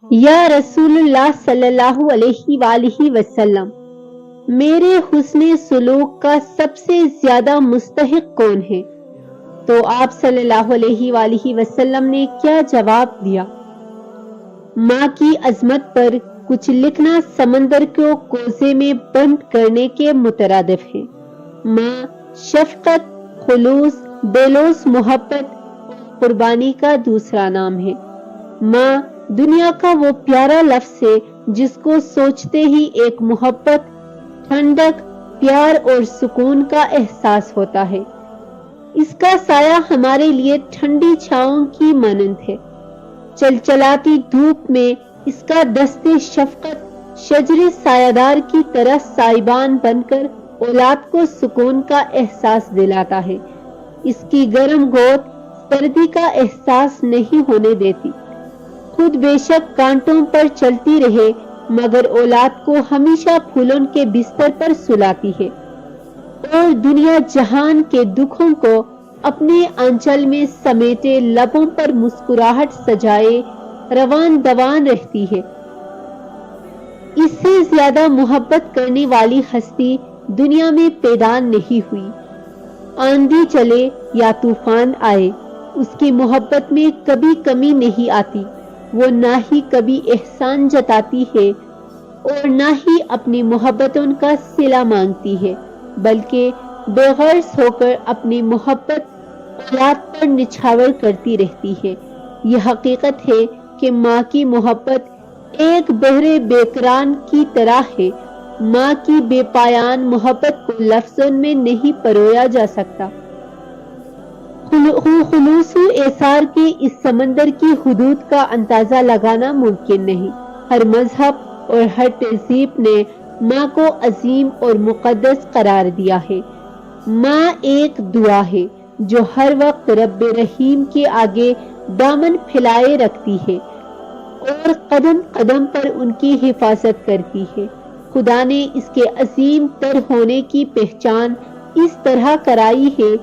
یا رسول اللہ صلی اللہ علیہ وآلہ وسلم، میرے حسن سلوک کا سب سے زیادہ مستحق کون ہے؟ تو آپ صلی اللہ علیہ وآلہ وسلم نے کیا جواب دیا؟ ماں کی عظمت پر کچھ لکھنا سمندر کو کوزے میں بند کرنے کے مترادف ہے۔ ماں شفقت، خلوص، بے لوث محبت اور قربانی کا دوسرا نام ہے۔ ماں دنیا کا وہ پیارا لفظ ہے جس کو سوچتے ہی ایک محبت، ٹھنڈک، پیار اور سکون کا احساس ہوتا ہے۔ اس کا سایہ ہمارے لیے ٹھنڈی چھاؤں کی مانند ہے۔ چلچلاتی دھوپ میں اس کا دست شفقت شجر سایہ دار کی طرح سائبان بن کر اولاد کو سکون کا احساس دلاتا ہے۔ اس کی گرم گود سردی کا احساس نہیں ہونے دیتی۔ خود بے شک کانٹوں پر چلتی رہے مگر اولاد کو ہمیشہ پھولوں کے بستر پر سلاتی ہے اور دنیا جہان کے دکھوں کو اپنے آنچل میں سمیٹے لبوں پر مسکراہٹ سجائے روان دوان رہتی ہے۔ اس سے زیادہ محبت کرنے والی ہستی دنیا میں پیدا نہیں ہوئی۔ آندھی چلے یا طوفان آئے، اس کی محبت میں کبھی کمی نہیں آتی۔ وہ نہ ہی کبھی احسان جتاتی ہے اور نہ ہی اپنی محبتوں کا صلہ مانگتی ہے، بلکہ بے غرض ہو کر اپنی محبت اولاد پر نچھاور کرتی رہتی ہے۔ یہ حقیقت ہے کہ ماں کی محبت ایک بحر بیکران کی طرح ہے۔ ماں کی بے پایان محبت کو لفظوں میں نہیں پرویا جا سکتا۔ خلوص و ایثار کے اس سمندر کی حدود کا اندازہ لگانا ممکن نہیں۔ ہر مذہب اور ہر تہذیب نے ماں کو عظیم اور مقدس قرار دیا ہے۔ ماں ایک دعا ہے جو ہر وقت رب رحیم کے آگے دامن پھیلائے رکھتی ہے اور قدم قدم پر ان کی حفاظت کرتی ہے۔ خدا نے اس کے عظیم تر ہونے کی پہچان اس طرح کرائی ہے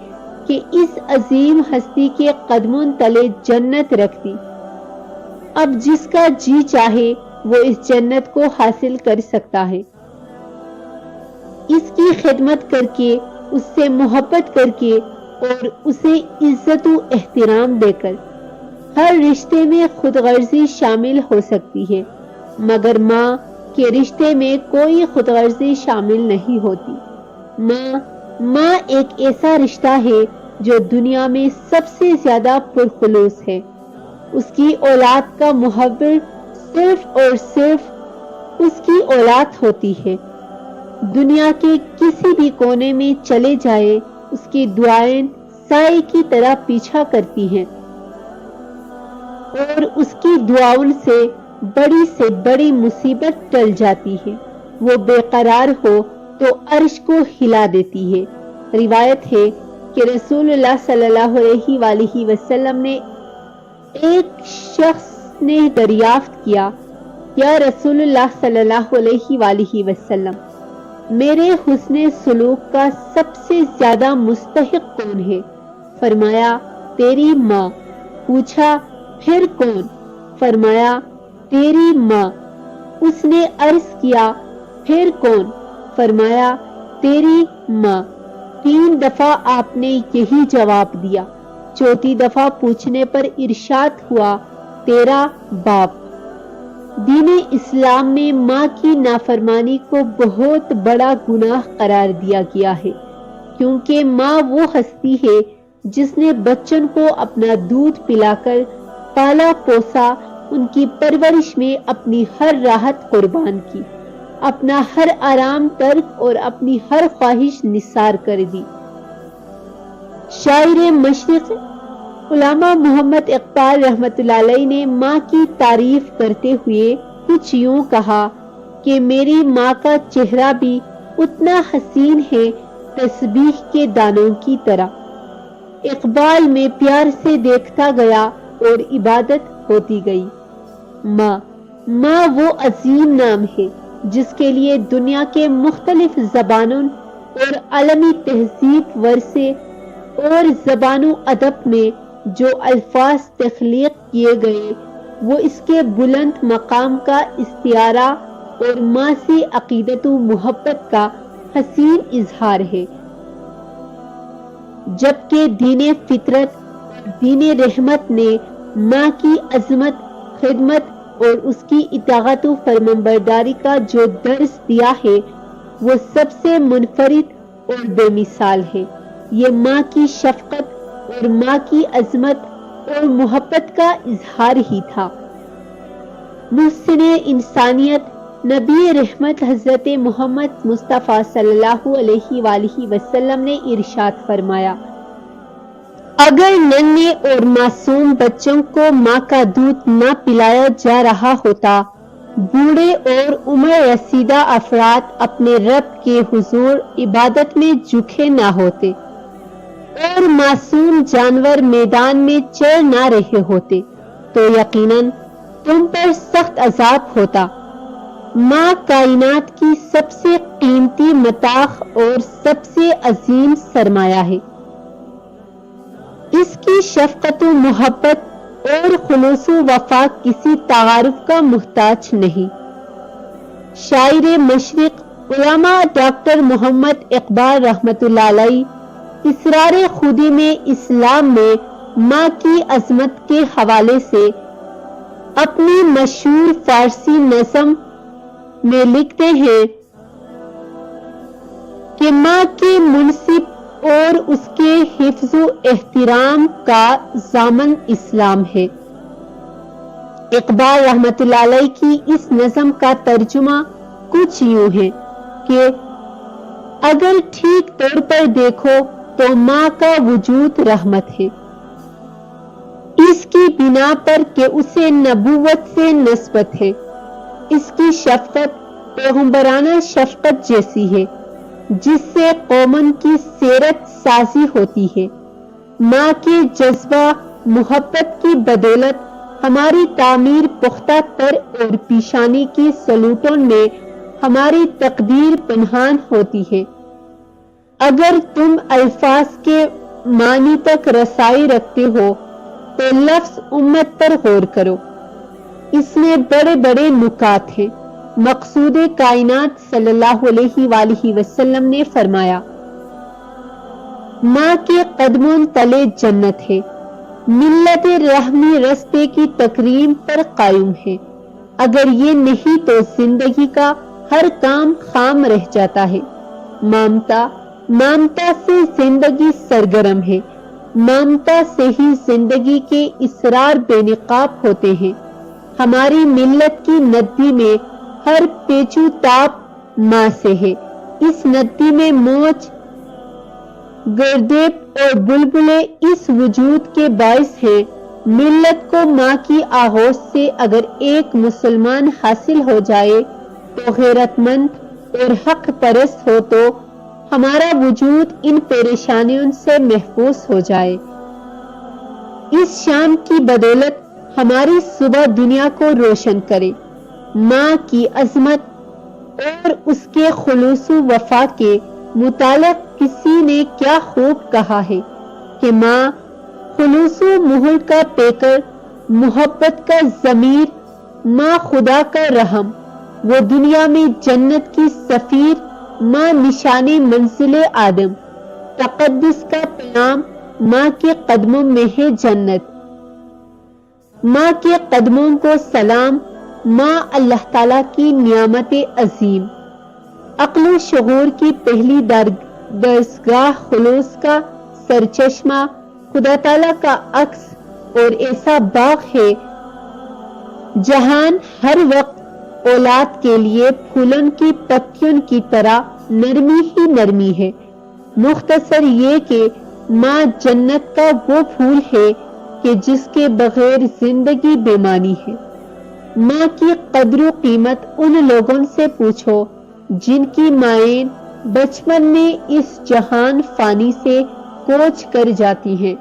کہ اس عظیم ہستی کے قدموں تلے جنت رکھ دی۔ اب جس کا جی چاہے وہ اس جنت کو حاصل کر سکتا ہے۔ اس کی خدمت کر کے، اس سے محبت کر کے اور اسے عزت و احترام دے کر۔ ہر رشتے میں خود غرضی شامل ہو سکتی ہے مگر ماں کے رشتے میں کوئی خود غرضی شامل نہیں ہوتی۔ ماں ایک ایسا رشتہ ہے جو دنیا میں سب سے زیادہ پرخلوص ہے۔ اس کی اولاد کا محور صرف اور صرف اس کی اولاد ہوتی ہے۔ دنیا کے کسی بھی کونے میں چلے جائے، اس کی دعائیں سائے کی طرح پیچھا کرتی ہیں اور اس کی دعاؤں سے بڑی مصیبت ٹل جاتی ہے۔ وہ بے قرار ہو تو عرش کو ہلا دیتی ہے۔ روایت ہے کہ رسول اللہ صلی اللہ علیہ وآلہ وسلم نے ایک شخص نے دریافت کیا، یا رسول اللہ صلی اللہ علیہ وآلہ وسلم، میرے حسن سلوک کا سب سے زیادہ مستحق کون ہے؟ فرمایا تیری ماں۔ پوچھا پھر کون؟ فرمایا تیری ماں۔ اس نے عرض کیا پھر کون؟ فرمایا تیری ماں۔ 3 دفعہ آپ نے یہی جواب دیا۔ چوتھی دفعہ پوچھنے پر ارشاد ہوا تیرا باپ۔ دین اسلام میں ماں کی نافرمانی کو بہت بڑا گناہ قرار دیا گیا ہے، کیونکہ ماں وہ ہستی ہے جس نے بچوں کو اپنا دودھ پلا کر پالا پوسا، ان کی پرورش میں اپنی ہر راحت قربان کی، اپنا ہر آرام ترک اور اپنی ہر خواہش نثار کر دی۔ شاعر مشرق علامہ محمد اقبال رحمۃ اللہ علیہ نے ماں کی تعریف کرتے ہوئے کچھ یوں کہا کہ میری ماں کا چہرہ بھی اتنا حسین ہے تسبیح کے دانوں کی طرح۔ اقبال میں پیار سے دیکھتا گیا اور عبادت ہوتی گئی۔ ماں وہ عظیم نام ہے جس کے لیے دنیا کے مختلف زبانوں اور عالمی تہذیب ورثے اور زبان و ادب میں جو الفاظ تخلیق کیے گئے وہ اس کے بلند مقام کا استعارہ اور ماں سے عقیدت و محبت کا حسین اظہار ہے، جبکہ دین فطرت اور دین رحمت نے ماں کی عظمت، خدمت اور اس کی اطاعت و فرمانبرداری کا جو درس دیا ہے وہ سب سے منفرد اور بے مثال ہے۔ یہ ماں کی شفقت اور ماں کی عظمت اور محبت کا اظہار ہی تھا۔ محسن انسانیت نبی رحمت حضرت محمد مصطفیٰ صلی اللہ علیہ وآلہ وسلم نے ارشاد فرمایا، اگر ننھے اور معصوم بچوں کو ماں کا دودھ نہ پلایا جا رہا ہوتا، بوڑھے اور عمر رسیدہ افراد اپنے رب کے حضور عبادت میں جھکے نہ ہوتے اور معصوم جانور میدان میں چر نہ رہے ہوتے تو یقیناً تم پر سخت عذاب ہوتا۔ ماں کائنات کی سب سے قیمتی متاع اور سب سے عظیم سرمایہ ہے۔ اس کی شفقت و محبت اور خلوص و وفا کسی تعارف کا محتاج نہیں۔ شاعر مشرق علامہ ڈاکٹر محمد اقبال رحمۃ اللہ علیہ اسرار خودی میں اسلام میں ماں کی عظمت کے حوالے سے اپنی مشہور فارسی نظم میں لکھتے ہیں کہ ماں کے منصب اور اس کے حفظ و احترام کا ضامن اسلام ہے۔ اقبال رحمۃ اللہ علیہ کی اس نظم کا ترجمہ کچھ یوں ہے کہ اگر ٹھیک طور پر دیکھو تو ماں کا وجود رحمت ہے، اس کی بنا پر کہ اسے نبوت سے نسبت ہے۔ اس کی شفقت پیغمبرانہ شفقت جیسی ہے جس سے قومن کی سیرت سازی ہوتی ہے۔ ماں کے جذبہ محبت کی بدولت ہماری تعمیر پختہ تر اور پیشانی کی سلوٹوں میں ہماری تقدیر پنہان ہوتی ہے۔ اگر تم الفاظ کے معنی تک رسائی رکھتے ہو تو لفظ امت پر غور کرو، اس میں بڑے بڑے نکات ہیں۔ مقصود کائنات صلی اللہ علیہ وآلہ وسلم نے فرمایا، ماں کے قدموں تلے جنت ہے، ملت رحمی رستے کی تکریم پر قائم ہے۔ اگر یہ نہیں تو زندگی کا ہر کام خام رہ جاتا ہے۔ مامتا سے زندگی سرگرم ہے، مامتا سے ہی زندگی کے اسرار بے نقاب ہوتے ہیں۔ ہماری ملت کی ندی میں ہر پیچو تاب ماں سے ہے۔ اس ندی میں موج، گردیب اور بلبلے اس وجود کے باعث ہیں۔ ملت کو ماں کی آغوش سے اگر ایک مسلمان حاصل ہو جائے تو غیرت مند اور حق پرست ہو تو ہمارا وجود ان پریشانیوں سے محفوظ ہو جائے۔ اس شام کی بدولت ہماری صبح دنیا کو روشن کرے۔ ماں کی عظمت اور اس کے خلوص و وفا کے متعلق کسی نے کیا خوب کہا ہے کہ ماں خلوص و محل کا پیکر، محبت کا ضمیر، ماں خدا کا رحم، وہ دنیا میں جنت کی سفیر، ماں نشان منزل آدم، تقدس کا پیام، ماں کے قدموں میں ہے جنت۔ ماں کے قدموں کو سلام، ماں اللہ تعالیٰ کی نعمت عظیم، عقل و شعور کی پہلی درسگاہ، خلوص کا سرچشمہ، خدا تعالیٰ کا عکس اور ایسا باغ ہے جہان ہر وقت اولاد کے لیے پھولن کی پتیوں کی طرح نرمی ہی نرمی ہے۔ مختصر یہ کہ ماں جنت کا وہ پھول ہے کہ جس کے بغیر زندگی بے معنی ہے۔ ماں کی قدر و قیمت ان لوگوں سے پوچھو جن کی مائیں بچپن میں اس جہان فانی سے کوچ کر جاتی ہیں۔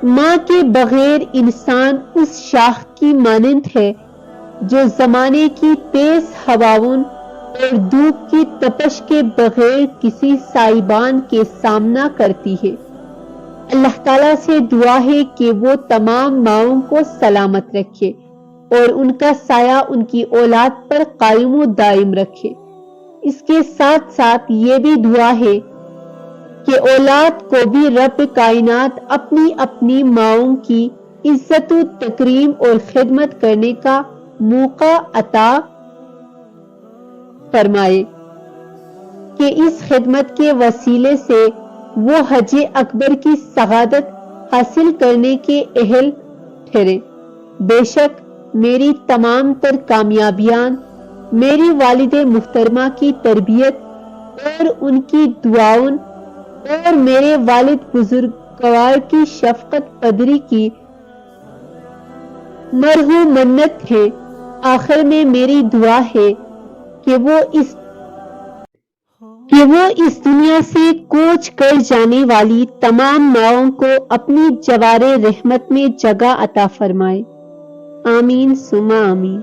ماں کے بغیر انسان اس شاخ کی مانند ہے جو زمانے کی تیز ہواؤں اور دھوپ کی تپش کے بغیر کسی سائبان کے سامنا کرتی ہے۔ اللہ تعالیٰ سے دعا ہے کہ وہ تمام ماؤں کو سلامت رکھے اور ان کا سایہ ان کی اولاد پر قائم و دائم رکھے۔ اس کے ساتھ ساتھ یہ بھی دعا ہے کہ اولاد کو بھی رب کائنات اپنی اپنی ماؤں کی عزت و تکریم اور خدمت کرنے کا موقع عطا فرمائے کہ اس خدمت کے وسیلے سے وہ حج اکبر کی سعادت حاصل کرنے کے اہل ٹھہرے۔ بے شک میری تمام تر کامیابیاں میری والد محترمہ کی تربیت اور ان کی دعاؤں اور میرے والد بزرگوار کی شفقت قدری کی مرہومنت ہے۔ آخر میں میری دعا ہے کہ وہ اس دنیا سے کوچ کر جانے والی تمام ماؤں کو اپنی جوار رحمت میں جگہ عطا فرمائے۔ آمین ثم آمین۔